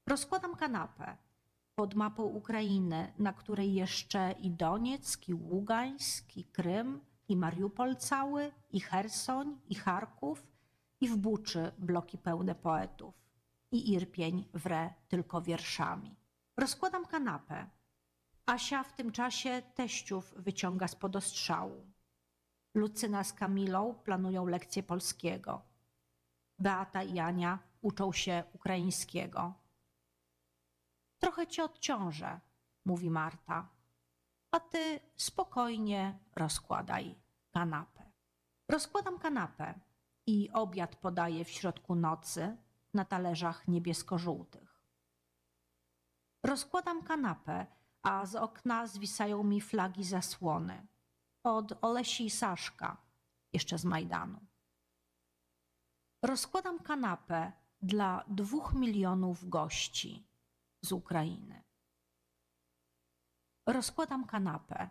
Rozkładam kanapę pod mapą Ukrainy, na której jeszcze i Donieck, i Ługańsk, i Krym, i Mariupol cały, i Chersoń, i Charków, i w Buczy bloki pełne poetów, i Irpień wre tylko wierszami. Rozkładam kanapę. Asia w tym czasie teściów wyciąga spod ostrzału. Lucyna z Kamilą planują lekcję polskiego. Beata i Ania uczą się ukraińskiego. Trochę cię odciążę, mówi Marta, a ty spokojnie rozkładaj kanapę. Rozkładam kanapę i obiad podaję w środku nocy na talerzach niebiesko-żółtych. Rozkładam kanapę, a z okna zwisają mi flagi zasłony. Od Olesi i Saszka, jeszcze z Majdanu. Rozkładam kanapę dla 2 milionów gości z Ukrainy. Rozkładam kanapę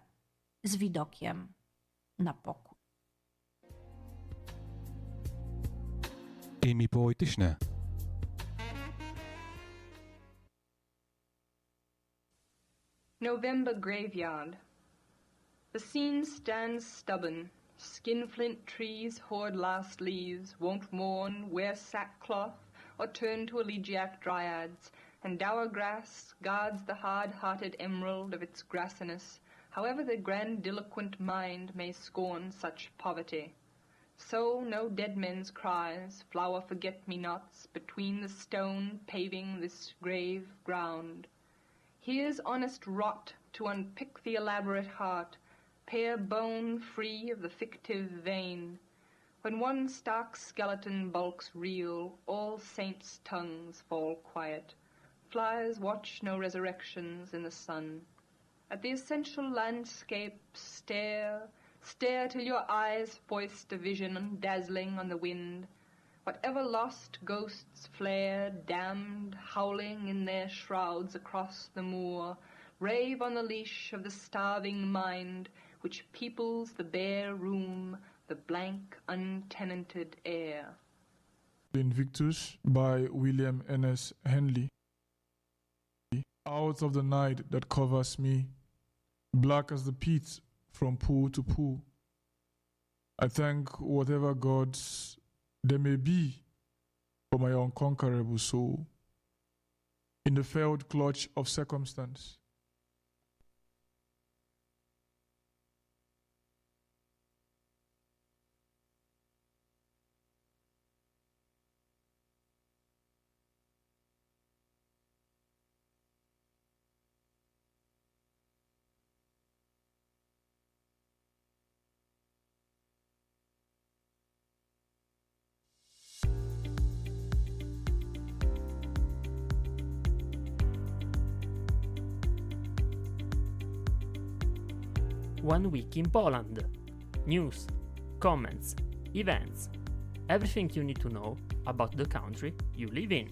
z widokiem na pokój. IMI poetyczne. November graveyard. The scene stands stubborn. Skinflint trees hoard last leaves, won't mourn, wear sackcloth, or turn to elegiac dryads, and dour grass guards the hard-hearted emerald of its grassiness, however the grandiloquent mind may scorn such poverty. So no dead men's cries, flower forget-me-nots, between the stone paving this grave ground. Here's honest rot to unpick the elaborate heart, pare bone free of the fictive vein. When one stark skeleton bulks real, all saints' tongues fall quiet. Flies watch no resurrections in the sun. At the essential landscape stare, stare till your eyes foist a vision dazzling on the wind. Whatever lost ghosts flare, damned, howling in their shrouds across the moor, rave on the leash of the starving mind, which peoples the bare room, the blank, untenanted air. Invictus by William N.S. Henley. Out of the night that covers me, black as the peat from pool to pool, I thank whatever gods there may be for my unconquerable soul. In the failed clutch of circumstance, One week in Poland. News, comments, events, everything you need to know about the country you live in.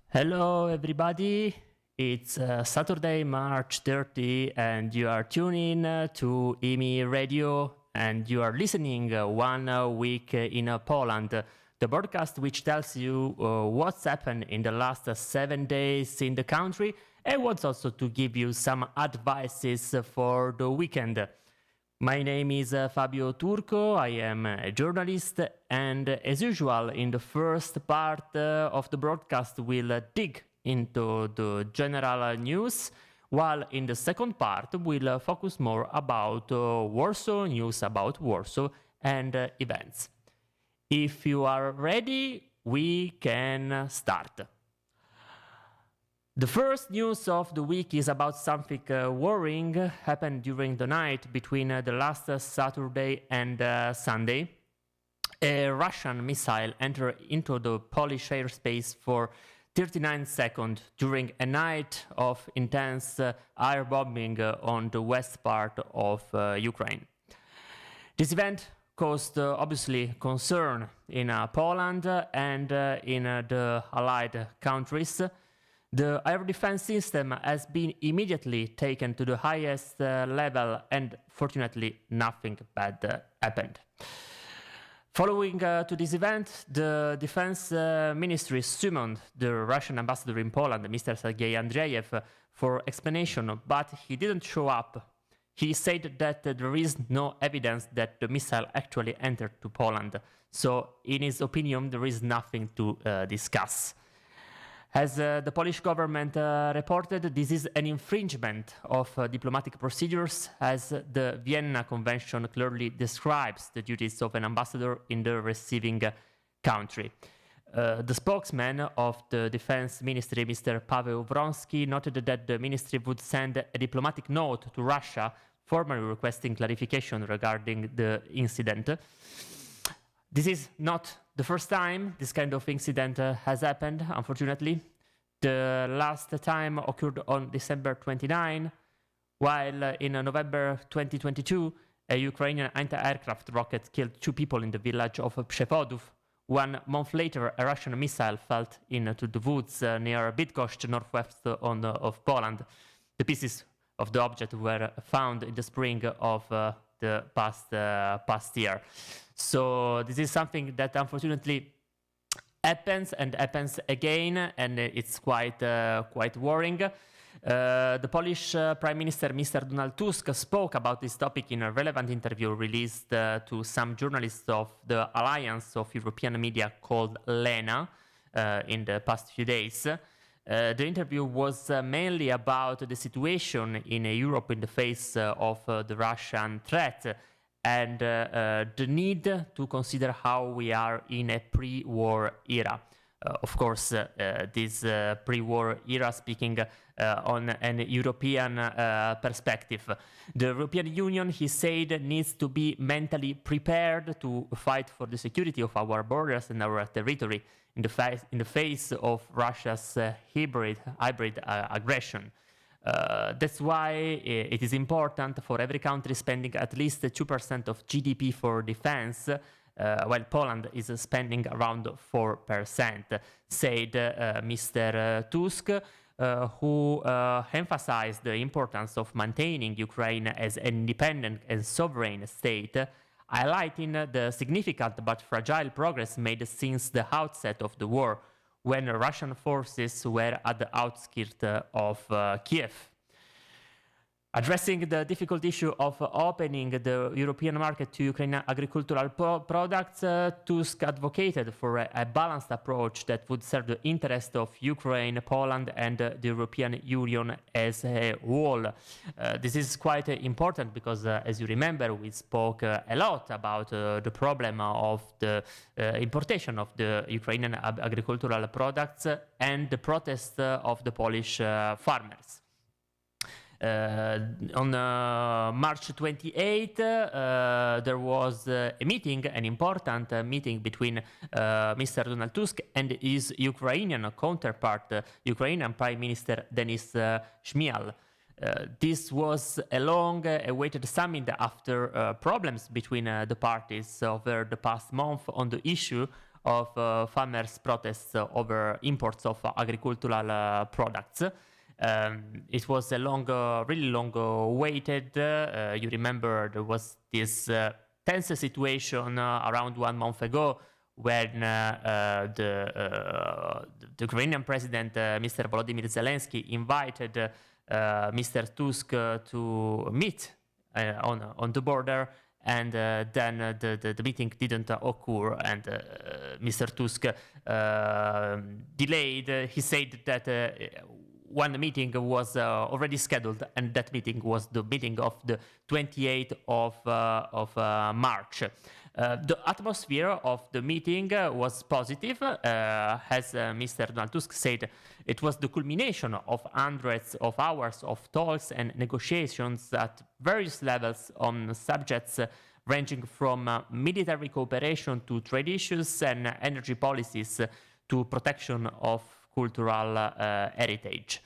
Hello everybody, it's Saturday, March 30 and you are tuning to IMI Radio and you are listening one week in Poland, the broadcast which tells you what's happened in the last 7 days in the country and what's also to give you some advices for the weekend. My name is Fabio Turco, I am a journalist, and as usual in the first part of the broadcast we'll dig into the general news, while in the second part we'll focus more about Warsaw, news about Warsaw and events. If you are ready, we can start. The first news of the week is about something worrying happened during the night between the last Saturday and Sunday. A Russian missile entered into the Polish airspace for 39 seconds during a night of intense air bombing on the west part of Ukraine. This event caused obviously concern in Poland and in the allied countries. The air defense system has been immediately taken to the highest level, and fortunately nothing bad happened. Following to this event, the defense ministry summoned the Russian ambassador in Poland, Mr. Sergei Andreev, for explanation, but he didn't show up. He said that there is no evidence that the missile actually entered to Poland. So, in his opinion, there is nothing to discuss. As the Polish government reported, this is an infringement of diplomatic procedures, as the Vienna Convention clearly describes the duties of an ambassador in the receiving country. The spokesman of the Defense Ministry, Mr. Paweł Wronski, noted that the ministry would send a diplomatic note to Russia, formally requesting clarification regarding the incident. This is not the first time this kind of incident has happened, unfortunately. The last time occurred on December 29, while in November 2022, a Ukrainian anti-aircraft rocket killed 2 people in the village of Przewodów. 1 month later, a Russian missile fell into the woods near Bydgoszcz, northwest of Poland. The pieces of the object were found in the spring of the past year. So this is something that unfortunately happens and happens again, and it's quite worrying. The Polish Prime Minister, Mr. Donald Tusk, spoke about this topic in a relevant interview released to some journalists of the Alliance of European Media called LENA in the past few days. The interview was mainly about the situation in Europe in the face of the Russian threat and the need to consider how we are in a pre-war era. Of course, this pre-war era speaking on an European perspective. The European Union, he said, needs to be mentally prepared to fight for the security of our borders and our territory in the face of Russia's hybrid aggression. That's why it is important for every country spending at least 2% of GDP for defense, while Poland is spending around 4%, said Mr. Tusk, who emphasized the importance of maintaining Ukraine as an independent and sovereign state, highlighting the significant but fragile progress made since the outset of the war, when Russian forces were at the outskirts of Kiev. Addressing the difficult issue of opening the European market to Ukrainian agricultural products, Tusk advocated for a balanced approach that would serve the interest of Ukraine, Poland, and the European Union as a whole. This is quite important because, as you remember, we spoke a lot about the problem of the importation of the Ukrainian agricultural products and the protest of the Polish farmers. On March 28, there was a meeting, an important meeting between Mr. Donald Tusk and his Ukrainian counterpart, Ukrainian Prime Minister Denis Shmyhal. This was a long-awaited summit after problems between the parties over the past month on the issue of farmers' protests over imports of agricultural products. It was a really long waited. You remember there was this tense situation around 1 month ago when the Ukrainian president, Mr. Volodymyr Zelensky, invited Mr. Tusk to meet on the border, and then the meeting didn't occur, and Mr. Tusk delayed. He said that one meeting was already scheduled, and that meeting was the meeting of the 28th of March. The atmosphere of the meeting was positive. As Mr. Donald Tusk said, it was the culmination of hundreds of hours of talks and negotiations at various levels on subjects ranging from military cooperation to trade issues and energy policies to protection of cultural heritage.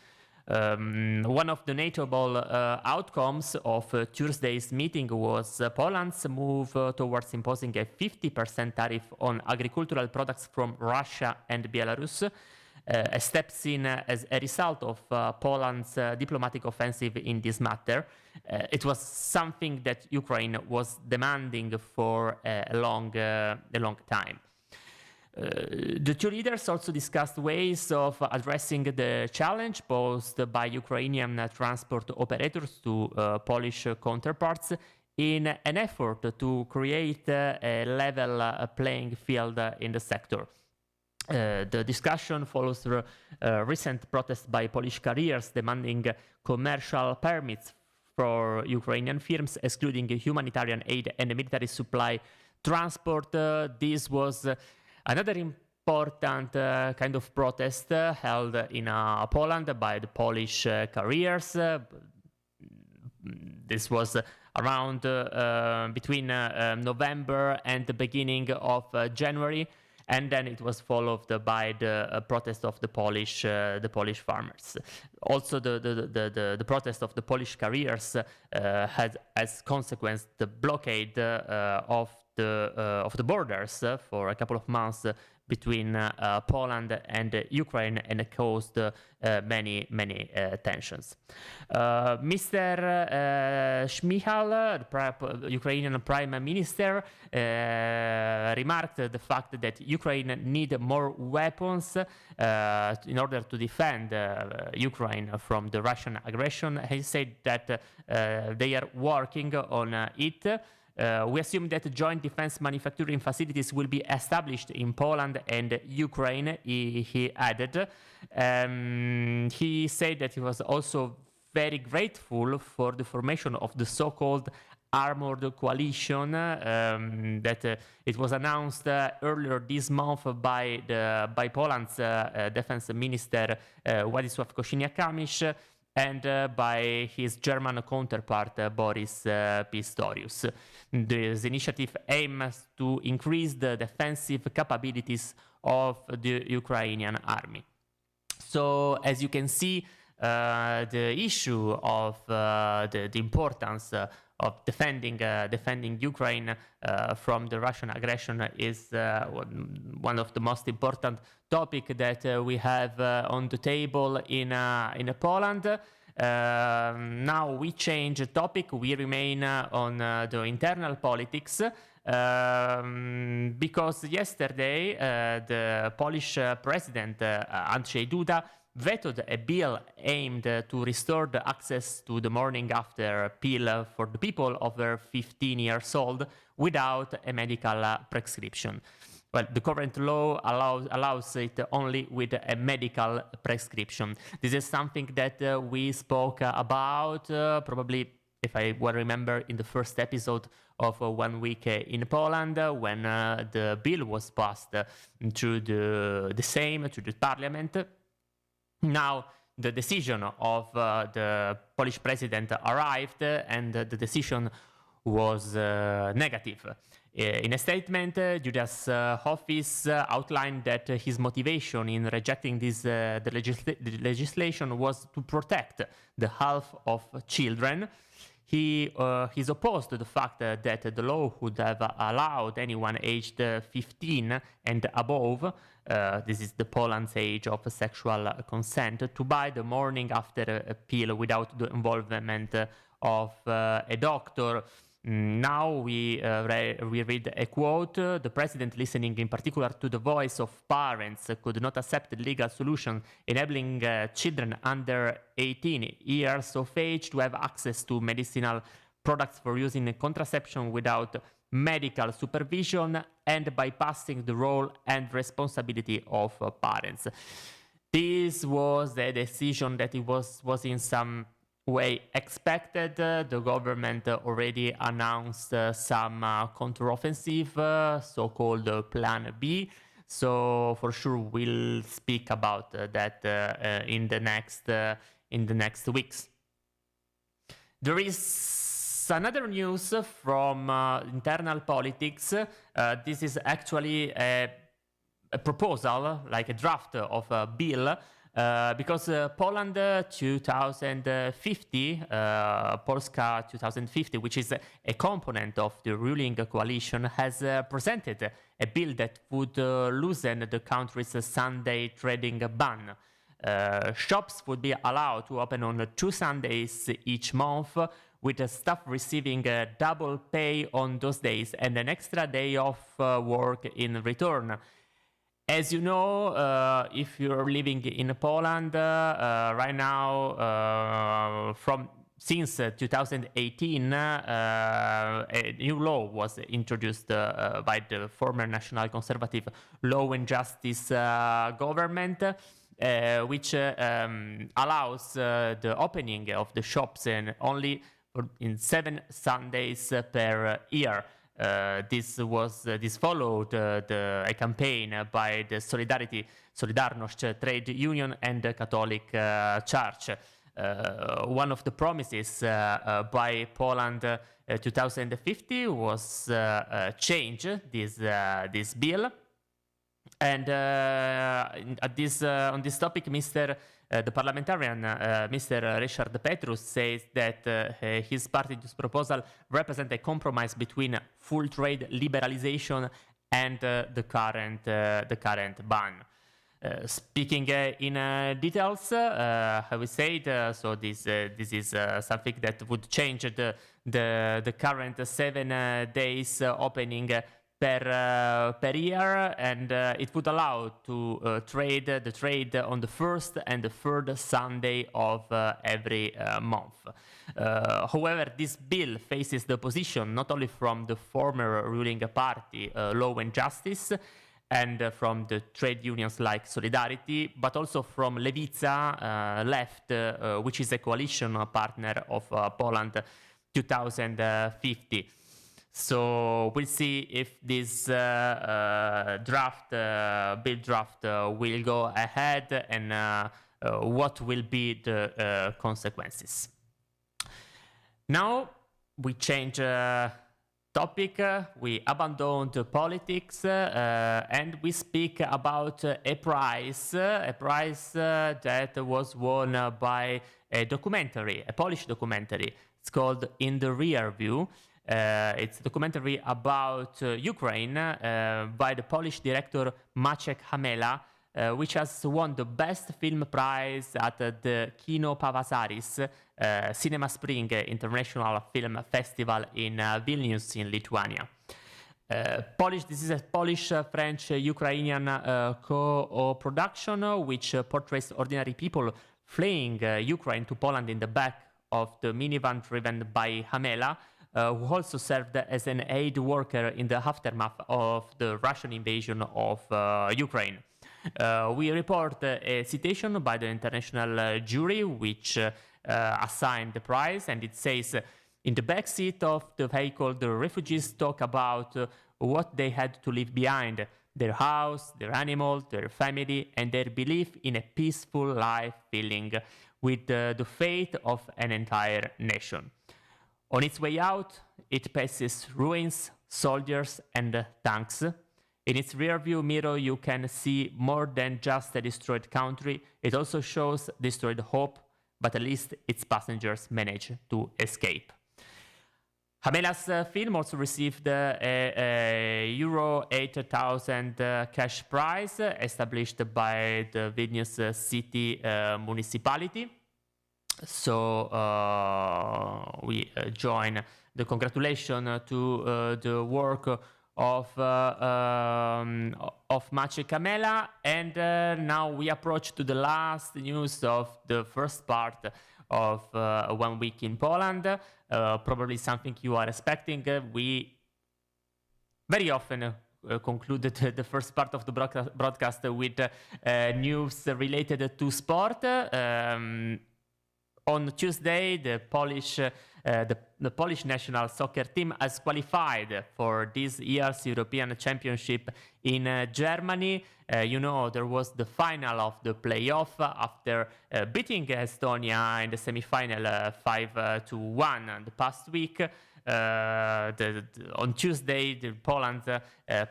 One of the notable outcomes of Tuesday's meeting was Poland's move towards imposing a 50% tariff on agricultural products from Russia and Belarus. a step seen as a result of Poland's diplomatic offensive in this matter. It was something that Ukraine was demanding for a long time. The two leaders also discussed ways of addressing the challenge posed by Ukrainian transport operators to Polish counterparts in an effort to create a level playing field in the sector. The discussion follows recent protests by Polish carriers demanding commercial permits for Ukrainian firms, excluding humanitarian aid and military supply transport. This was another important kind of protest held in Poland by the Polish carriers. This was around between November and the beginning of January, and then it was followed by the protest of the Polish farmers. Also, the protest of the Polish carriers had as consequence the blockade of the borders for a couple of months between Poland and Ukraine, and caused many tensions. Mr. Shmyhal, the Ukrainian Prime Minister, remarked the fact that Ukraine needs more weapons in order to defend Ukraine from the Russian aggression. He said that they are working on it. We assume that joint defense manufacturing facilities will be established in Poland and Ukraine, he added. He said that he was also very grateful for the formation of the so-called armored coalition, that it was announced earlier this month by Poland's defense minister Władysław Kosiniak-Kamysz and by his German counterpart Boris Pistorius. This initiative aims to increase the defensive capabilities of the Ukrainian army. So, as you can see, the issue of the importance of defending Ukraine from the Russian aggression is one of the most important topics that we have on the table in Poland. Now we change topic. We remain on the internal politics because yesterday the Polish president Andrzej Duda vetoed a bill aimed to restore the access to the morning after pill for the people over 15 years old without a medical prescription. Well, the current law allows it only with a medical prescription. This is something that we spoke about probably, if I well remember, in the first episode of 1 week in Poland, when the bill was passed through the Sejm, through the parliament. Now, the decision of the Polish president arrived, and the decision was negative. In a statement, Duda's office outlined that his motivation in rejecting the legislation was to protect the health of children. He's opposed to the fact that the law would have allowed anyone aged 15 and above, this is the Poland's age of sexual consent, to buy the morning after a pill without the involvement of a doctor. Now we read a quote. The president, listening in particular to the voice of parents, could not accept the legal solution enabling children under 18 years of age to have access to medicinal products for using contraception without medical supervision and bypassing the role and responsibility of parents. This was the decision that it was in some way expected. The government already announced some counteroffensive, so-called Plan B. So for sure we'll speak about that in the next weeks. There is another news from internal politics. This is actually a proposal, like a draft of a bill because Poland 2050, Polska 2050, which is a component of the ruling coalition, has presented a bill that would loosen the country's Sunday trading ban. Shops would be allowed to open on 2 Sundays each month, with staff receiving double pay on those days and an extra day of work in return. As you know, if you're living in Poland right now, since 2018, a new law was introduced by the former National Conservative Law and Justice government, which allows the opening of the shops in 7 Sundays per year. This followed a campaign by the Solidarność trade union and the Catholic Church. One of the promises by Poland 2050 was change this bill. And on this topic, the parliamentarian, Mr. Richard Petrus, says that his party's proposal represents a compromise between full trade liberalization and the current ban. Speaking in details, I would say so. This is something that would change the current 7 days opening per year, and it would allow to trade on the first and the third Sunday of every month. However, this bill faces the opposition not only from the former ruling party, Law and Justice, and from the trade unions like Solidarity, but also from Lewica, Left, which is a coalition partner of Poland 2050. So we'll see if this bill draft will go ahead, and what will be the consequences. Now we change topic. We abandoned politics and we speak about a prize that was won by a Polish documentary. It's called In the Rear View. It's a documentary about Ukraine by the Polish director Maciek Hamela, which has won the Best Film Prize at the Kino Pavasaris Cinema Spring International Film Festival in Vilnius in Lithuania. This is a Polish-French-Ukrainian co-production which portrays ordinary people fleeing Ukraine to Poland in the back of the minivan driven by Hamela, who also served as an aid worker in the aftermath of the Russian invasion of Ukraine. We report a citation by the international jury which assigned the prize, and it says, in the back seat of the vehicle, the refugees talk about what they had to leave behind: their house, their animals, their family, and their belief in a peaceful life filling with the fate of an entire nation. On its way out, it passes ruins, soldiers, and tanks. In its rearview mirror, you can see more than just a destroyed country. It also shows destroyed hope, but at least its passengers manage to escape. Hamela's film also received a Euro 8,000 cash prize established by the Vilnius city municipality. So we join the congratulations to the work of Maciek Hamela, and now we approach to the last news of the first part of 1 week in Poland. Probably something you are expecting. We very often concluded the first part of the broadcast with news related to sport. On Tuesday, the Polish national soccer team has qualified for this year's European Championship in Germany. There was the final of the playoff after beating Estonia in the semi-final 5-1 the past week. On Tuesday, Poland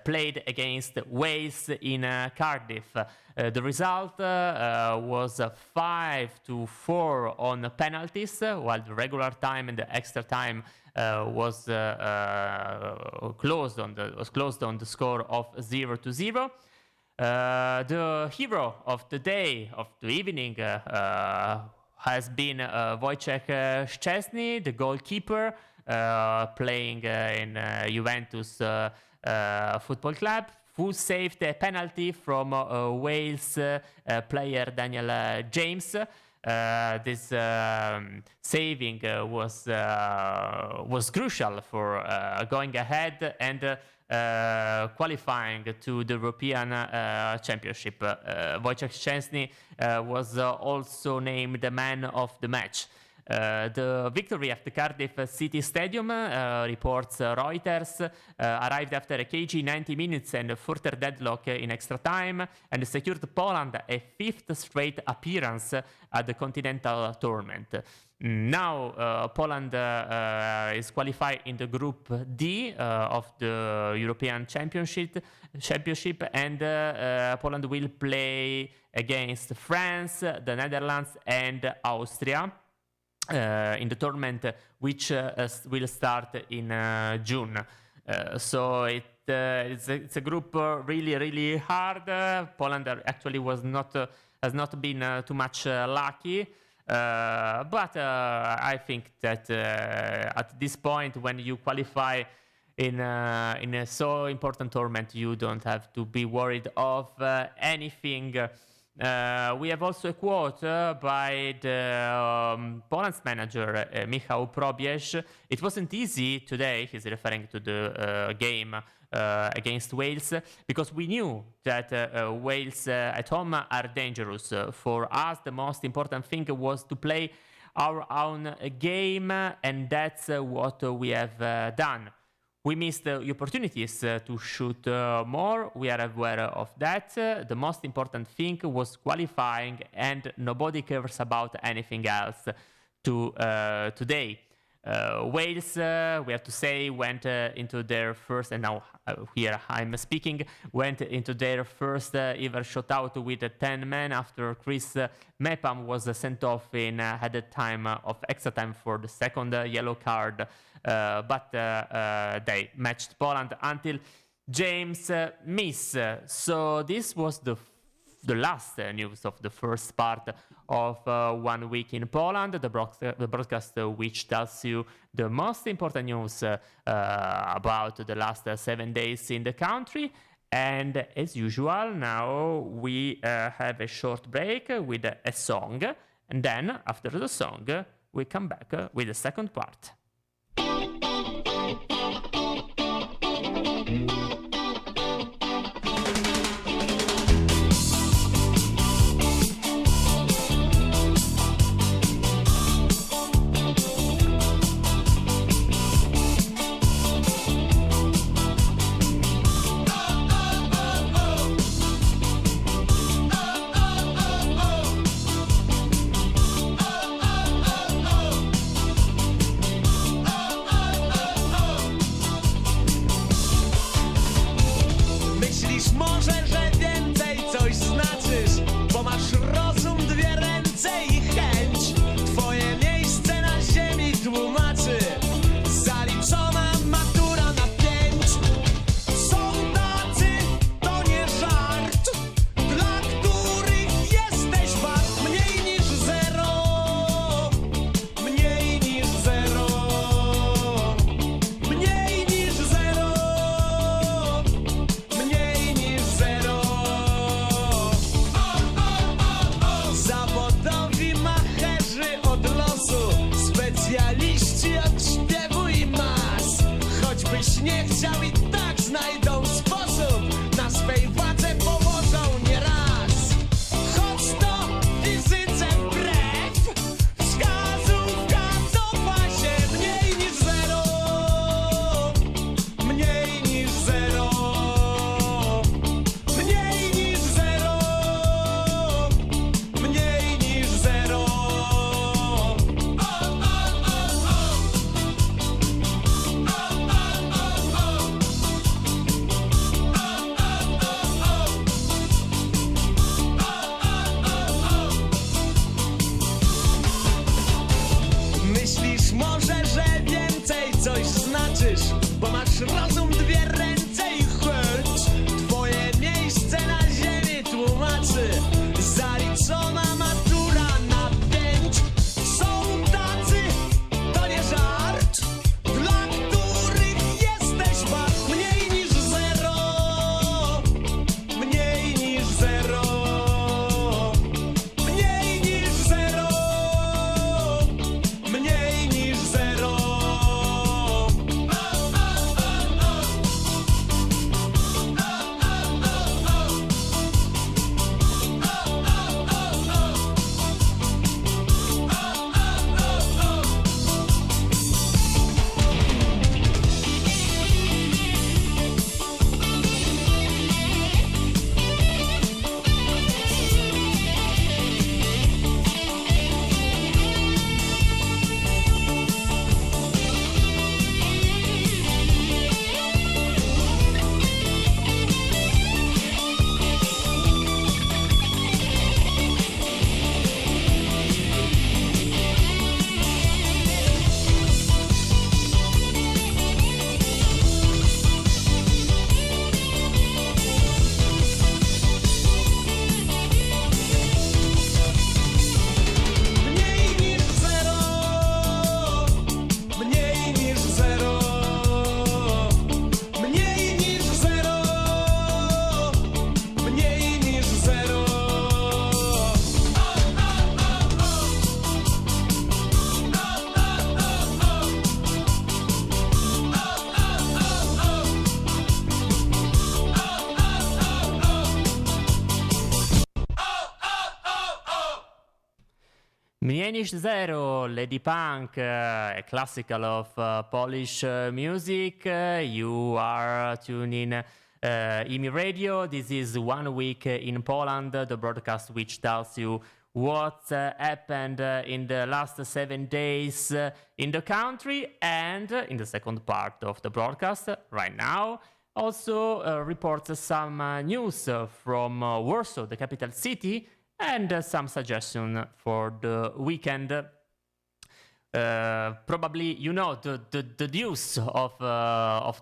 played against Wales in Cardiff. The result was 5-4 on penalties, while the regular time and the extra time was closed on the score of 0-0. The hero of the day, of the evening, has been Wojciech Szczesny, the goalkeeper, playing in Juventus football club, who saved a penalty from Wales player Daniel James. This saving was crucial for going ahead and qualifying to the European Championship. Wojciech Szczesny was also named the man of the match. The victory at the Cardiff City Stadium, reports Reuters, arrived after a cagey 90 minutes and a further deadlock in extra time, and secured Poland a 5th straight appearance at the continental tournament. Now Poland is qualified in the Group D of the European Championship, and Poland will play against France, the Netherlands, and Austria in the tournament, which will start in June. So it's a group really, really hard. Poland actually has not been too much lucky. But I think that at this point, when you qualify in a so important tournament, you don't have to be worried of anything. We have also a quote by the Poland's manager, Michał Probierz. It wasn't easy today, he's referring to the game against Wales, because we knew that Wales at home are dangerous. For us, the most important thing was to play our own game, and that's what we have done. We missed the opportunities to shoot more. We are aware of that. The most important thing was qualifying, and nobody cares about anything else today. Wales, we have to say, went into their first, and now here I'm speaking, went into their first ever shutout with 10 men after Chris Mepham was sent off in added time of extra time for the second yellow card. But they matched Poland until James missed. So this was the last news of the first part of 1 week in Poland, the broadcast which tells you the most important news about the last 7 days in the country. And as usual, now we have a short break with a song, and then after the song we come back with the second part. walczysz, bo masz rozum, dwie ręce i chęć. Twoje miejsce na ziemi tłumaczy zaliczona matura na 5. Są tacy, to nie żart, dla których jesteś wart mniej niż zero. Mniej niż zero. Mniej niż zero. Mniej niż zero. Mniej niż zero. Mniej niż zero. Mniej niż zero. Mniej niż Zero, Lady Punk, a classical of Polish music. You are tuning IMI Radio. This is 1 week in Poland, the broadcast which tells you what happened in the last 7 days in the country, and in the second part of the broadcast right now also reports some news from Warsaw, the capital city, and some suggestion for the weekend. Probably you know the news of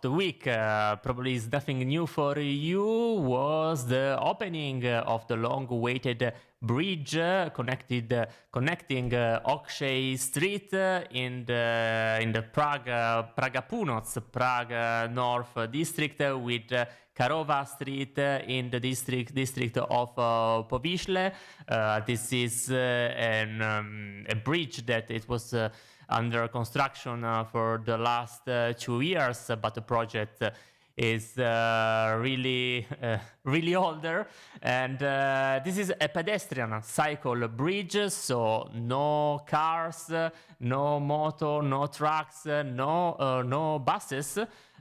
the week, probably is nothing new for you, was the opening of the long-awaited bridge connecting Okrzej Street in the Praga Północ, Prague North district with Karowa Street in the district of Powiśle. This is a bridge that it was under construction for the last 2 years, but the project is really older. And this is a pedestrian cycle bridge, so no cars, no motor, no trucks, no buses.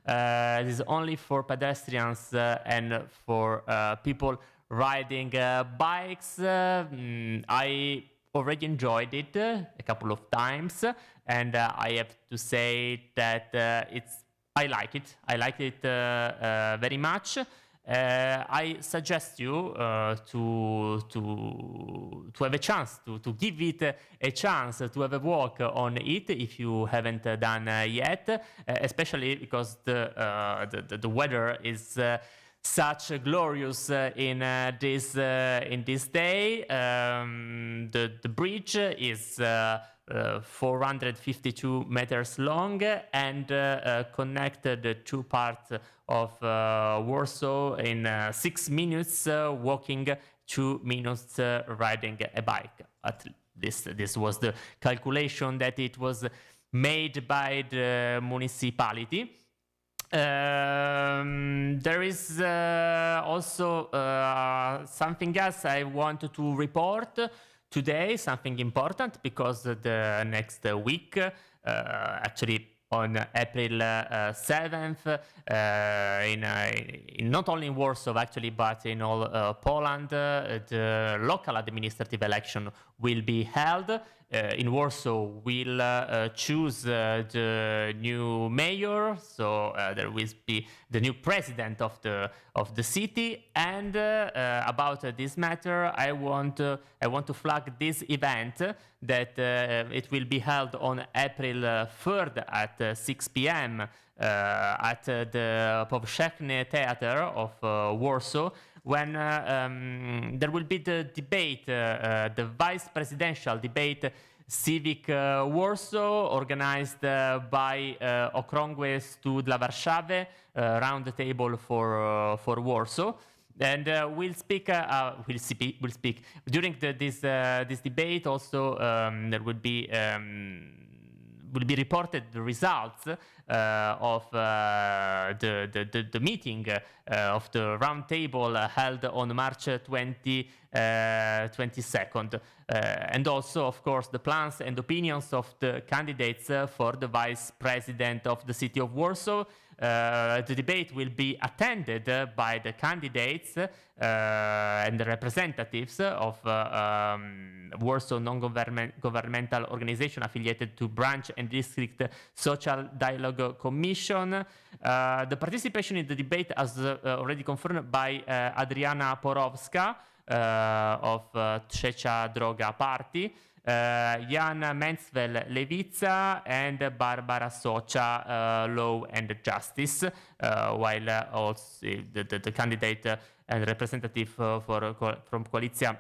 It is only for pedestrians and for people riding bikes. I already enjoyed it a couple of times, and I have to say that I like it. I like it very much. I suggest you to have a chance, to give it a chance, to have a walk on it if you haven't done yet, especially because the weather is such glorious in this day. The bridge is 452 meters long and connected the two parts of Warsaw in 6 minutes walking, 2 minutes riding a bike. At least this was the calculation that it was made by the municipality. There is also something else I want to report today, something important, because the next week, actually on April 7th, in not only in Warsaw actually, but in all Poland, the local administrative election will be held. in Warsaw will choose the new mayor, so there will be the new president of the city. And about this matter, I want to flag this event that it will be held on April 3rd at 6 p.m. At the Powszechny Theater of Warsaw, when there will be the debate, the vice presidential debate, Civic Warsaw, organized by Okrągłe Stół dla Warszawy, round the table for Warsaw. And we'll speak during this debate. Also, there will be reported the results of the meeting of the round table held on March 22nd. And also, of course, the plans and opinions of the candidates for the vice president of the city of Warsaw. The debate will be attended by the candidates and the representatives of Warsaw non-governmental organization affiliated to branch and district social dialogue commission. The participation in the debate is already confirmed by Adriana Porowska of Trzecia Droga Party, Jan Mencvel Lewica, and Barbara Socha, Law and Justice, while also the candidate and representative from Koalicja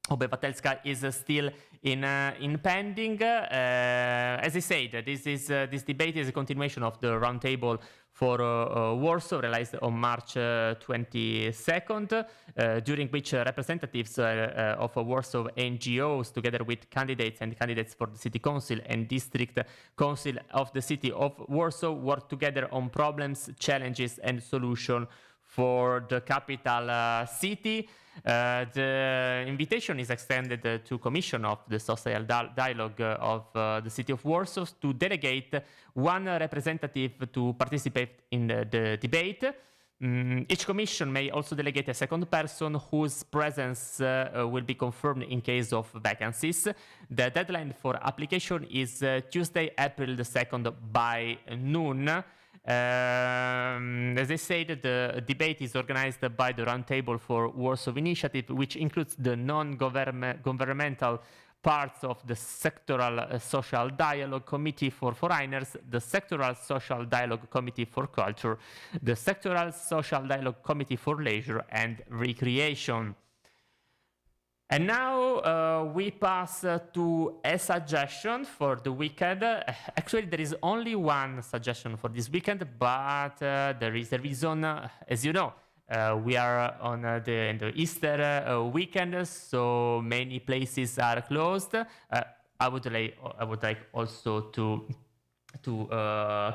Obywatelska is still in pending. As I said, this debate is a continuation of the roundtable for Warsaw, realized on March 22nd, during which representatives of Warsaw NGOs, together with candidates for the city council and district council of the city of Warsaw, work together on problems, challenges, and solutions for the capital city. The invitation is extended to Commission of the Social Dialogue of the City of Warsaw to delegate one representative to participate in the debate. Each commission may also delegate a second person whose presence will be confirmed in case of vacancies. The deadline for application is Tuesday, April the 2nd by noon. As I said, the debate is organized by the Roundtable for Warsaw Initiative, which includes the non-governmental parts of the Sectoral Social Dialogue Committee for Foreigners, the Sectoral Social Dialogue Committee for Culture, the Sectoral Social Dialogue Committee for Leisure and Recreation. And now we pass to a suggestion for the weekend. Actually, there is only one suggestion for this weekend, but there is a reason. As you know, we are on the Easter weekend, so many places are closed. I would like also to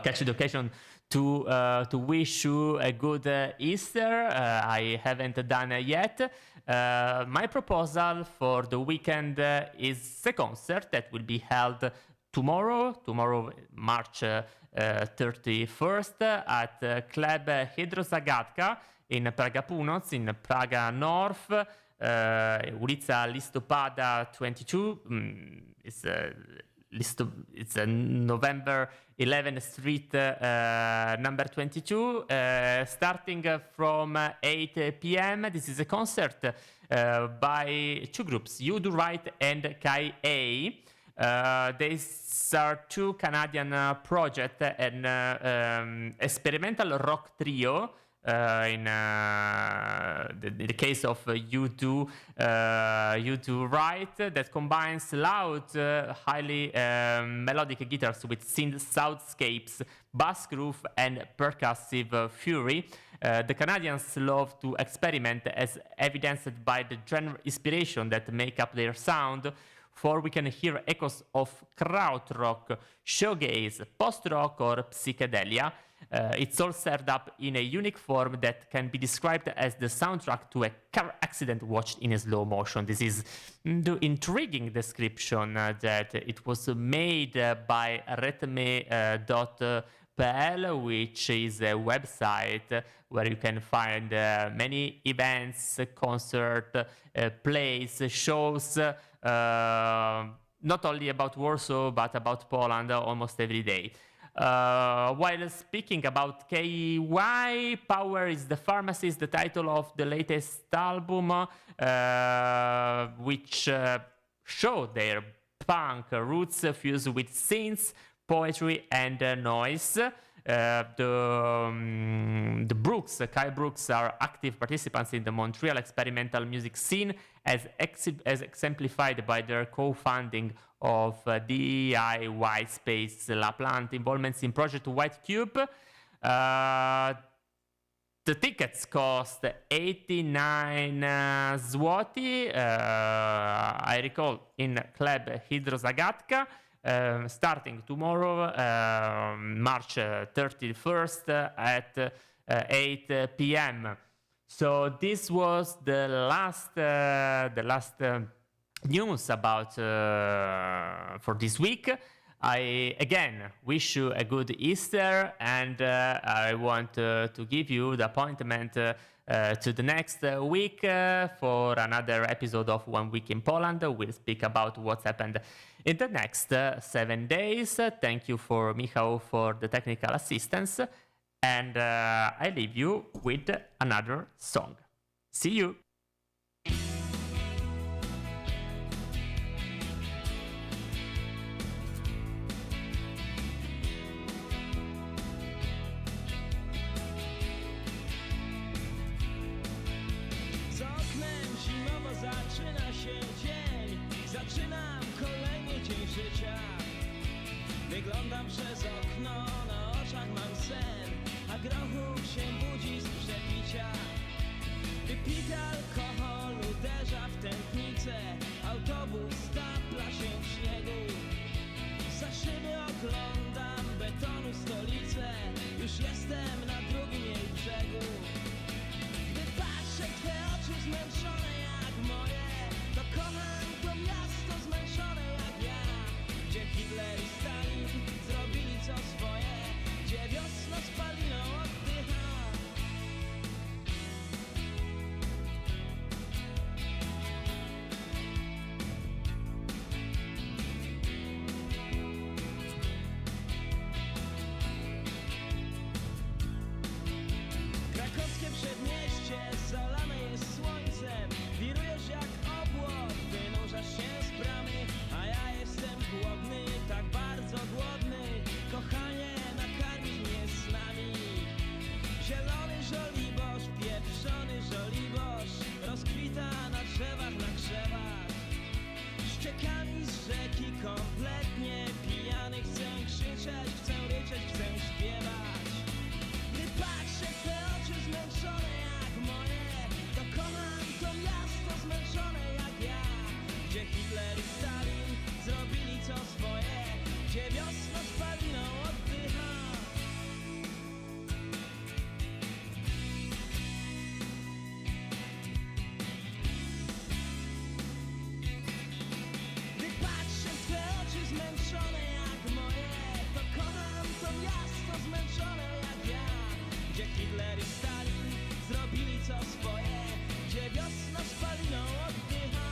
catch the occasion to wish you a good Easter. I haven't done it yet. My proposal for the weekend is a concert that will be held tomorrow, March 31st, at Club Hydrozagadka in Praga Północ, in Praga North, ulica Listopada 22. It's November 11th Street, number 22, starting from 8 p.m. This is a concert by two groups, You Do Right and Kai A. These are two Canadian projects, an experimental rock trio. In the case of You Do Right, that combines loud, highly melodic guitars with synth soundscapes, bass groove, and percussive fury. The Canadians love to experiment, as evidenced by the genre inspiration that make up their sound. For we can hear echoes of krautrock, shoegaze, post-rock, or psychedelia. It's all served up in a unique form that can be described as the soundtrack to a car accident watched in a slow motion. This is the intriguing description that it was made by retme.pl, which is a website where you can find many events, concert, plays, shows, not only about Warsaw, but about Poland almost every day. While speaking about KY, Power is the Pharmacy is the title of the latest album, which show their punk roots fused with synths, poetry, and noise. The Brooks, Kai Brooks, are active participants in the Montreal experimental music scene, as exemplified by their co-funding of DIY Space La Plante involvements in Project White Cube. The tickets cost 89 zloty, I recall, in Club Hydrozagatka, starting tomorrow, March 31st at 8 p.m. So this was the last news about for this week. I again wish you a good Easter, and I want to give you the appointment to the next week for another episode of 1 Week in Poland. We'll speak about what's happened in the next 7 days. Thank you for Michał for the technical assistance, and I leave you with another song. See you! Za oknem zimowo zaczyna się dzień. Zaczynam kolejny dzień życia. Wyglądam przez okno, na oczach mam sen, a grochu się budzi z przepicia. Wypity alkohol uderza w tętnicę, autobus stapla się w śniegu. Za szyby oglądam betonu stolicę, już jestem na drugim jej brzegu. Gdy patrzę w te oczy zmęczone jak moje, to kocham to miasto zmęczone jak ja. Gdzie Hitler i Stalin zrobili co swoje, gdzie wiosna spaliną oddycha. Krakowskie przedmieście zalane jest słońcem. Wirujesz jak obłok, wynurzasz się z bramy, a ja jestem głodny, tak bardzo głodny. Kochanie, nakarmisz mnie snami. Zielony żoliborz, pieprzony żoliborz rozkwita na drzewach, na krzewach. Ściekami z rzeki kompletnie pijany, chcę krzyczeć, chcę ryczeć, chcę śpiewać. Gdy patrzę w te oczy zmęczone jak moje, to kocham to miasto zmęczone jak ja. Gdzie Hitler i Stalin zrobili co swoje, gdzie wiosna spaliną oddycha. Gdy patrzę w te oczy zmęczone jak moje, to kocham to miasto zmęczone jak ja. Gdzie Hitler i Stalin zrobili co swoje, gdzie wiosna spaliną oddycha.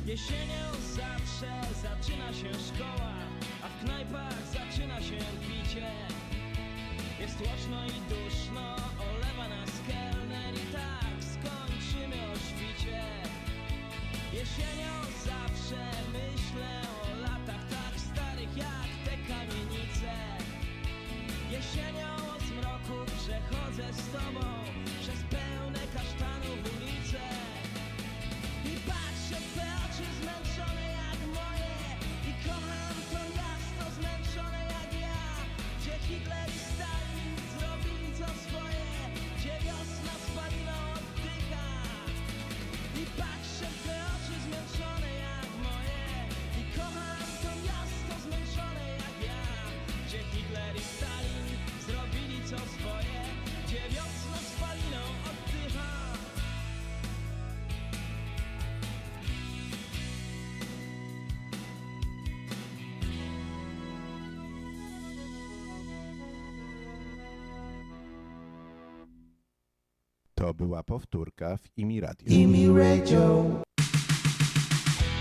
Jesienią zawsze zaczyna się szkoła, a w knajpach zaczyna się picie. Jest tłoczno i duszno, olewa nas kelner i tak skończymy o świcie. Jesienią zawsze myślę o latach tak starych jak te kamienice. Jesienią o zmroku przechodzę z tobą przez pełne kasztanów ulice. I patrzę w te oczy zmęczone jak moje i kocham to miasto To była powtórka w IMI Radio. IMI Radio.